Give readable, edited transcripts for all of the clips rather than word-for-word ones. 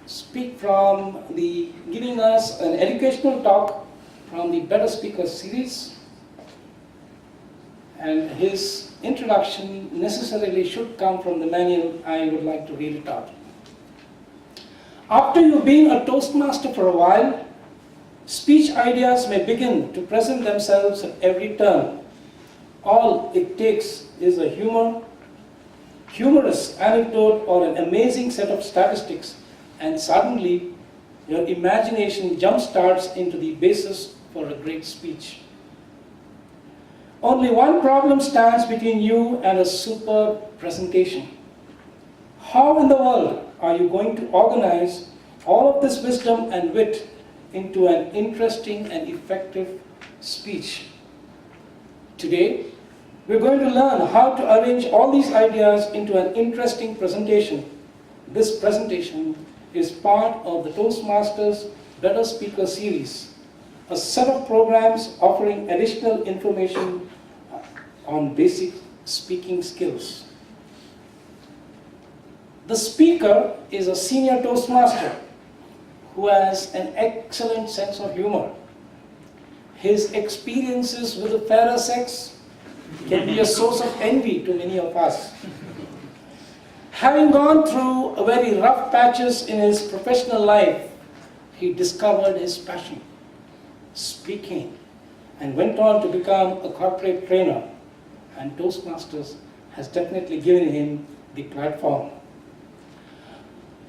speak from giving us an educational talk from the Better Speakers series, and his introduction necessarily should come from the manual. I would like to read it out. After you being a Toastmaster for a while, speech ideas may begin to present themselves at every turn. All it takes is a humorous anecdote or an amazing set of statistics, and suddenly your imagination jump-starts into the basis for a great speech. Only one problem stands between you and a superb presentation. How in the world are you going to organize all of this wisdom and wit into an interesting and effective speech? Today, we're going to learn how to arrange all these ideas into an interesting presentation. This presentation is part of the Toastmasters Better Speaker series, a set of programs offering additional information on basic speaking skills. The speaker is a senior Toastmaster who has an excellent sense of humor. His experiences with the fairer sex can be a source of envy to many of us. Having gone through very rough patches in his professional life, he discovered his passion, speaking, and went on to become a corporate trainer. And Toastmasters has definitely given him the platform.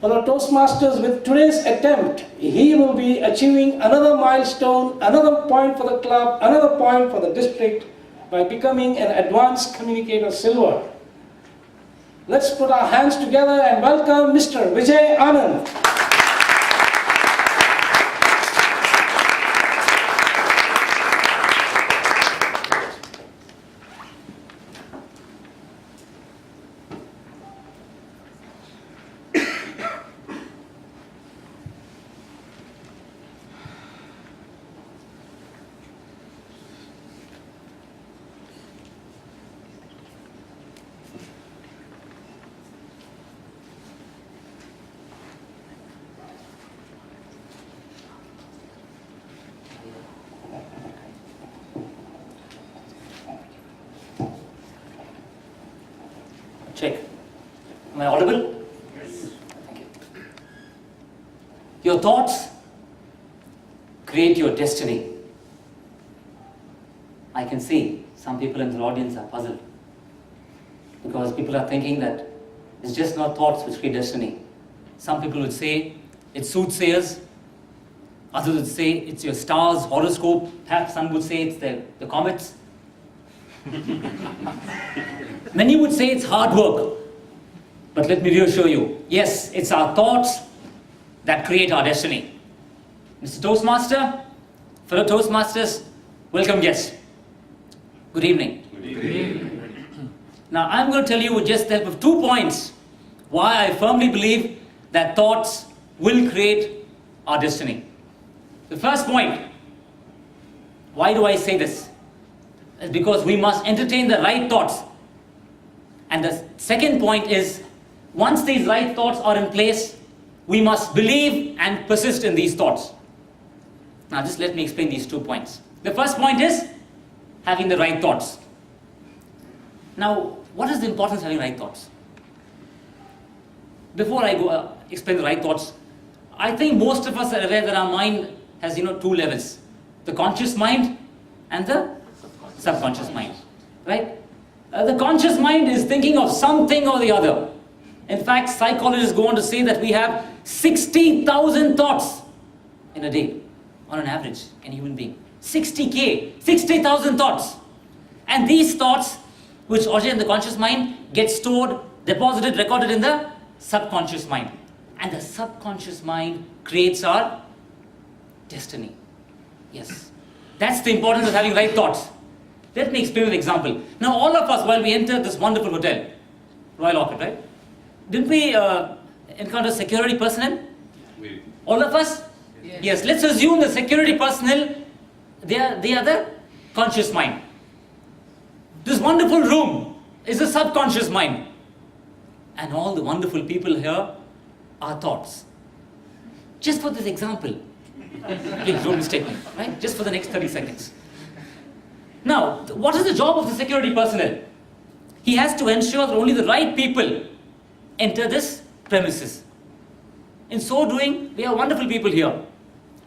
For the Toastmasters, with today's attempt, he will be achieving another milestone, another point for the club, another point for the district, by becoming an advanced communicator silver. Let's put our hands together and welcome Mr. Vijay Anand. Check. Am I audible? Yes. Thank you. Your thoughts create your destiny. I can see some people in the audience are puzzled because people are thinking that it's just not thoughts which create destiny. Some people would say it's soothsayers, others would say it's your stars, horoscope, perhaps some would say it's the comets. Many would say it's hard work, but let me reassure you, yes, it's our thoughts that create our destiny. Mr. Toastmaster, fellow Toastmasters, welcome guests. Good evening. Good evening. Now I'm going to tell you with just the help of 2 points why I firmly believe that thoughts will create our destiny. The first point, why do I say this? It's because we must entertain the right thoughts. And the second point is, once these right thoughts are in place, we must believe and persist in these thoughts. Now just let me explain these 2 points. The first point is having the right thoughts. Now, what is the importance of having right thoughts? Before I go explain the right thoughts, I think most of us are aware that our mind has, 2 levels. The conscious mind and the subconscious mind, right? The conscious mind is thinking of something or the other. In fact, psychologists go on to say that we have 60,000 thoughts in a day, on an average, in a human being. 60,000 thoughts. And these thoughts, which originate in the conscious mind, get stored, deposited, recorded in the subconscious mind. And the subconscious mind creates our destiny. Yes. That's the importance of having right thoughts. Let me explain with an example. Now, all of us, while we entered this wonderful hotel, Royal Orchid, right? Didn't we encounter security personnel? We. All of us? Yes. Let's assume the security personnel, they are the conscious mind. This wonderful room is the subconscious mind. And all the wonderful people here are thoughts. Just for this example. Please don't mistake me, right? Just for the next 30 seconds. Now, what is the job of the security personnel? He has to ensure that only the right people enter this premises. In so doing, we have wonderful people here.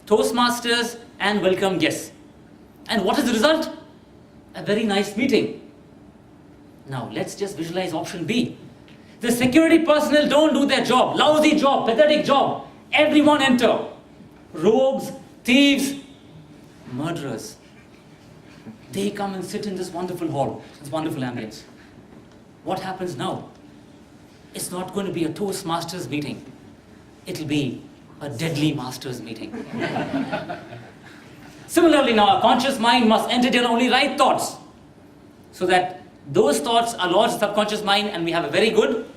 Toastmasters and welcome guests. And what is the result? A very nice meeting. Now, let's just visualize option B. The security personnel don't do their job. Lousy job, pathetic job. Everyone enter. Rogues, thieves, murderers. They come and sit in this wonderful hall, this wonderful ambience. What happens now? It's not going to be a Toastmasters meeting. It'll be a deadly masters meeting. Similarly now, our conscious mind must entertain only right thoughts, so that those thoughts are lodged in the subconscious mind and we have a very good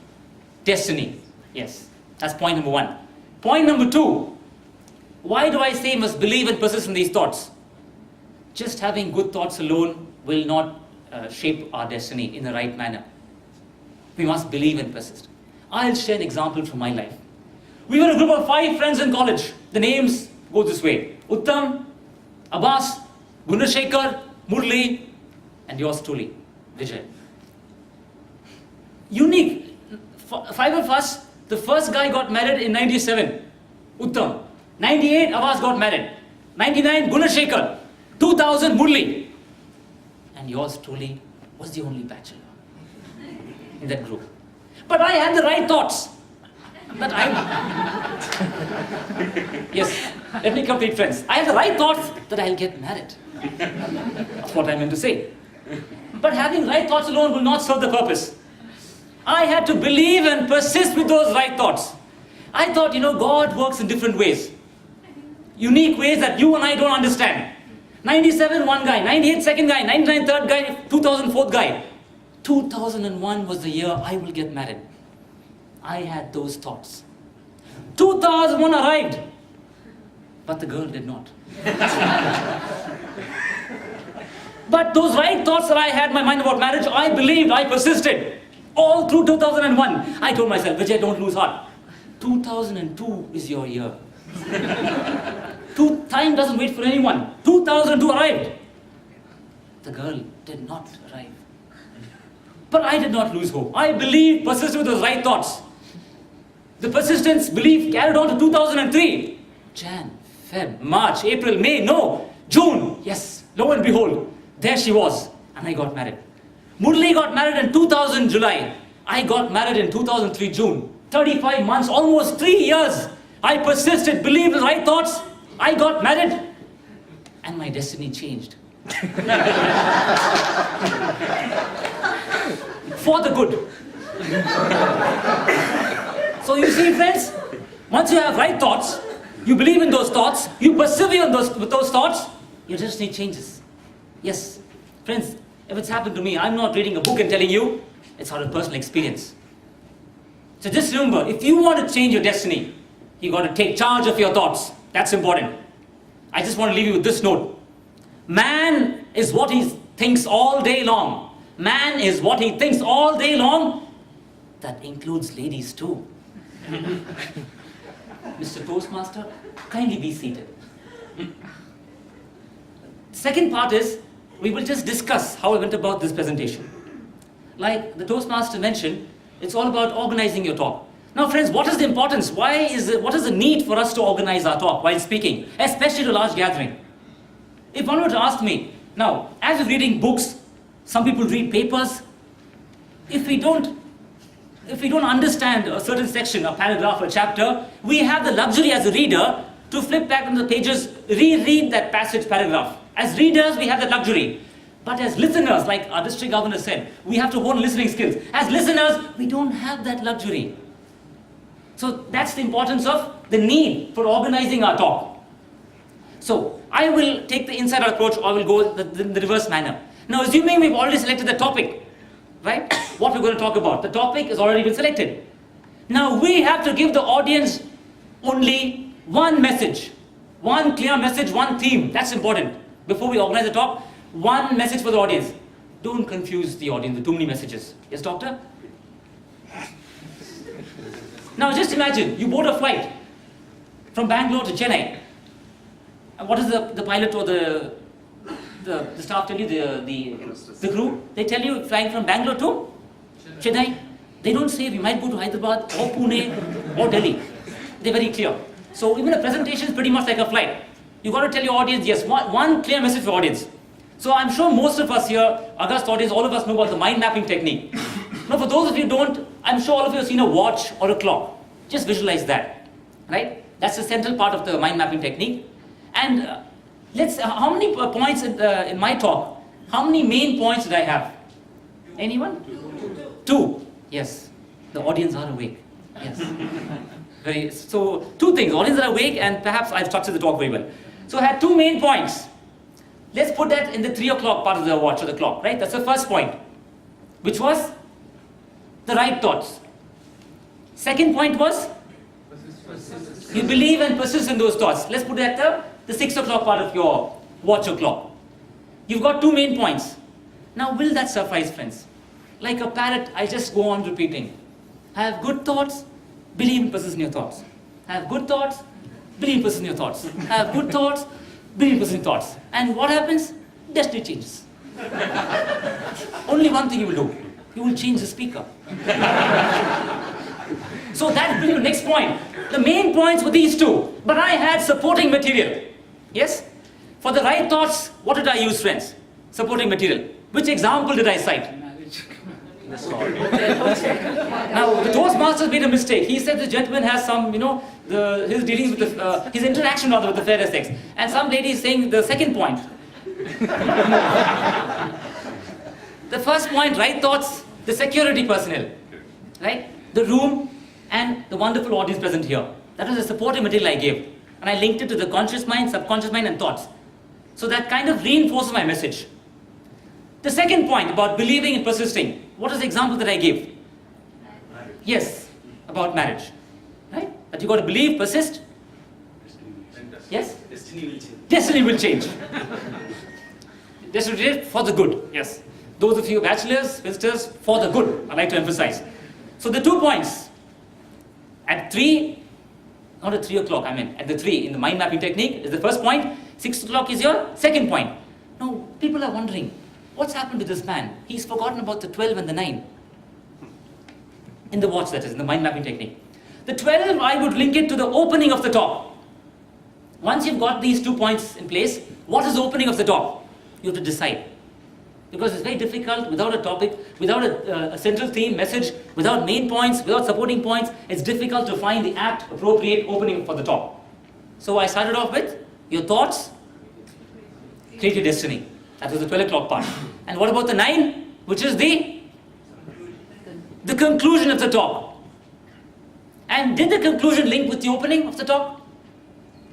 destiny. Yes, that's point number 1. Point number 2, why do I say must believe and persist in these thoughts? Just having good thoughts alone will not shape our destiny in the right manner. We must believe and persist. I'll share an example from my life. We were a group of 5 friends in college. The names go this way: Uttam, Abbas, Gunashekar, Murli, and yours truly, Vijay. Unique. 5 of us. The first guy got married in 97, Uttam. 98, Abbas got married. 99, Gunashekar. 2000, Murli. And yours truly was the only bachelor in that group. But I had the right thoughts. Yes, let me complete, friends. I had the right thoughts that I'll get married. That's what I meant to say. But having right thoughts alone will not serve the purpose. I had to believe and persist with those right thoughts. I thought, God works in different ways. Unique ways that you and I don't understand. 97, one guy. 98, second guy. 99, third guy. 2000, fourth guy. 2001 was the year I will get married. I had those thoughts. 2001 arrived, but the girl did not. But those right thoughts that I had in my mind about marriage, I believed, I persisted. All through 2001, I told myself, Vijay, don't lose heart. 2002 is your year. Time doesn't wait for anyone. 2002 arrived. The girl did not arrive. But I did not lose hope. I believed, persisted with those right thoughts. The persistence, belief carried on to 2003. Jan, Feb, March, April, May, no. June, yes, lo and behold, there she was. And I got married. Murli got married in 2000 July. I got married in 2003 June. 35 months, almost 3 years. I persisted, believed the right thoughts. I got married. And my destiny changed. For the good. So you see, friends, once you have right thoughts, you believe in those thoughts, you persevere with those thoughts, your destiny changes. Yes, friends, if it's happened to me, I'm not reading a book and telling you, it's out of personal experience. So just remember, if you want to change your destiny, you got to take charge of your thoughts. That's important. I just want to leave you with this note. Man is what he thinks all day long. Man is what he thinks all day long. That includes ladies too. Mr. Toastmaster, kindly be seated. Second part is, we will just discuss how I went about this presentation. Like the Toastmaster mentioned, it's all about organizing your talk. Now friends, what is the importance? What is the need for us to organize our talk while speaking, especially to a large gathering? If one were to ask me, now, as we're reading books, some people read papers. If we don't understand a certain section, a paragraph, a chapter, we have the luxury as a reader to flip back on the pages, reread that passage, paragraph. As readers, we have that luxury. But as listeners, like our district governor said, we have to hone listening skills. As listeners, we don't have that luxury. So that's the importance of the need for organizing our talk. So I will take the inside out approach, or I will go the reverse manner. Now assuming we've already selected the topic, right? What we're going to talk about. The topic has already been selected. Now we have to give the audience only one message. One clear message, one theme. That's important. Before we organize the talk, one message for the audience. Don't confuse the audience with too many messages. Yes, doctor? Now just imagine, you board a flight. from Bangalore to Chennai. And what does the pilot or the staff tell you, the crew? They tell you flying from Bangalore to Chennai. They don't say we might go to Hyderabad or Pune or Delhi. They're very clear. So even a presentation is pretty much like a flight. You got to tell your audience, yes, one clear message for audience. So I'm sure most of us here, august audience, all of us know about the mind mapping technique. Now for those of you who don't, I'm sure all of you have seen a watch or a clock. Just visualize that, right? That's the central part of the mind mapping technique. And how many points in my talk, how many main points did I have? Anyone? Two. Yes, the audience are awake. Yes. So two things, audience are awake and perhaps I've structured the talk very well. So I had two main points. Let's put that in the 3 o'clock part of the watch or the clock, right? That's the first point, which was the right thoughts. Second point was, you believe and persist in those thoughts. Let's put it at the 6 o'clock part of your watch or clock. You've got two main points. Now will that suffice, friends? Like a parrot, I just go on repeating. I have good thoughts, believe and persist in your thoughts. I have good thoughts, believe and persist in your thoughts. I have good thoughts, believe and persist in thoughts. And what happens? Destiny changes. Only one thing you will do. You will change the speaker. So that brings me to the next point. The main points were these two. But I had supporting material. Yes? For the right thoughts, what did I use, friends? Supporting material. Which example did I cite? Now, the Toastmasters made a mistake. He said the gentleman has some, his dealings with his interaction rather with the fairer sex. And some lady is saying the second point. The first point, right thoughts, the security personnel, right? The room and the wonderful audience present here. That was the supporting material I gave. And I linked it to the conscious mind, subconscious mind and thoughts. So that kind of reinforces my message. The second point about believing and persisting. What is the example that I gave? Yes, about marriage. Right? That you got to believe, persist. Yes? Destiny will change. Destiny will change. Destiny will change for the good. Yes. Those of you bachelors, visitors, for the good. I like to emphasize. So the 2 points. At 3, not at 3 o'clock, at the 3 in the mind mapping technique is the first point. 6 o'clock is your second point. Now, people are wondering, what's happened to this man? He's forgotten about the 12 and the 9. In the watch, that is, in the mind mapping technique. The 12, I would link it to the opening of the talk. Once you've got these 2 points in place, what is the opening of the talk? You have to decide. Because it's very difficult without a topic, without a central theme, message, without main points, without supporting points, it's difficult to find the apt, appropriate opening for the talk. So I started off with, your thoughts create your destiny. That was the 12 o'clock part. And what about the 9, which is the conclusion of the talk? And did the conclusion link with the opening of the talk?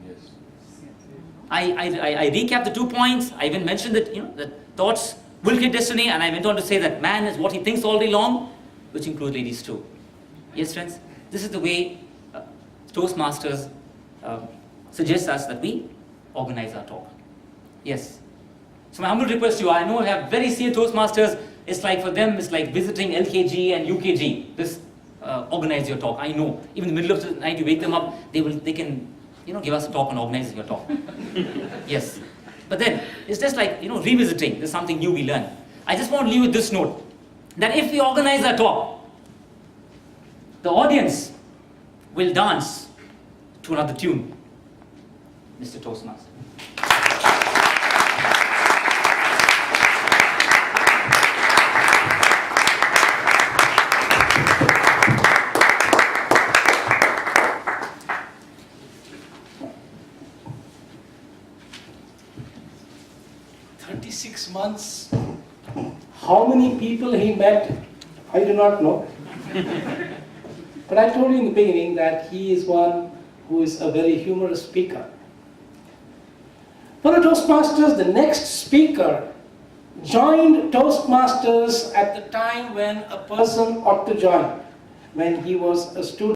Yes. I recapped the 2 points. I even mentioned that that thoughts will create destiny, and I went on to say that man is what he thinks all day long, which includes ladies too. Yes, friends, this is the way Toastmasters suggests us that we organize our talk. Yes. So my humble request to you, I know I have very senior Toastmasters, it's like for them, it's like visiting LKG and UKG. This organize your talk. I know. Even in the middle of the night, you wake them up, they can give us a talk on organizing your talk. Yes. But then, it's just like, revisiting. There's something new we learn. I just want to leave with this note, that if we organize our talk, the audience will dance to another tune. Mr. Toastmaster. 36 months. How many people he met, I do not know. But I told you in the beginning that he is one who is a very humorous speaker. For the Toastmasters, the next speaker joined Toastmasters at the time when a person ought to join, when he was a student.